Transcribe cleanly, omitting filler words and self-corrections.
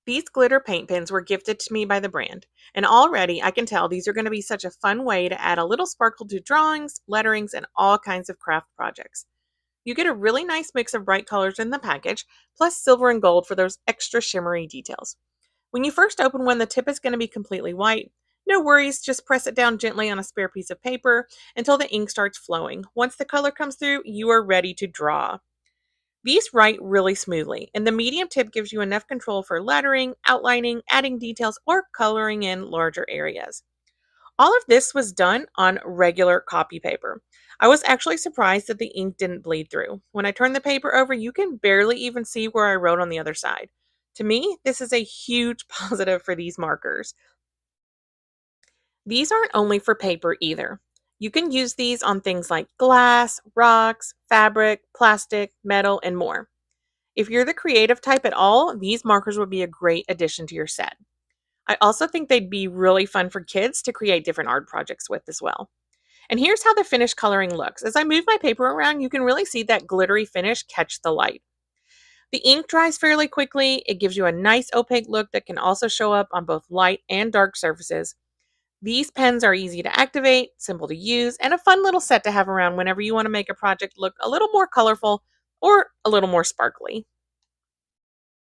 These glitter paint pens were gifted to me by the brand, and already I can tell these are going to be such a fun way to add a little sparkle to drawings, letterings, and all kinds of craft projects. You get a really nice mix of bright colors in the package, plus silver and gold for those extra shimmery details. When you first open one, the tip is going to be completely white. No worries, just press it down gently on a spare piece of paper until the ink starts flowing. Once the color comes through, you are ready to draw. These write really smoothly, and the medium tip gives you enough control for lettering, outlining, adding details, or coloring in larger areas. All of this was done on regular copy paper. I was actually surprised that the ink didn't bleed through. When I turn the paper over, you can barely even see where I wrote on the other side. To me, this is a huge positive for these markers. These aren't only for paper either. You can use these on things like glass, rocks, fabric, plastic, metal, and more. If you're the creative type at all, these markers would be a great addition to your set. I also think they'd be really fun for kids to create different art projects with as well. And here's how the finished coloring looks. As I move my paper around, you can really see that glittery finish catch the light. The ink dries fairly quickly. It gives you a nice opaque look that can also show up on both light and dark surfaces. These pens are easy to activate, simple to use, and a fun little set to have around whenever you want to make a project look a little more colorful or a little more sparkly.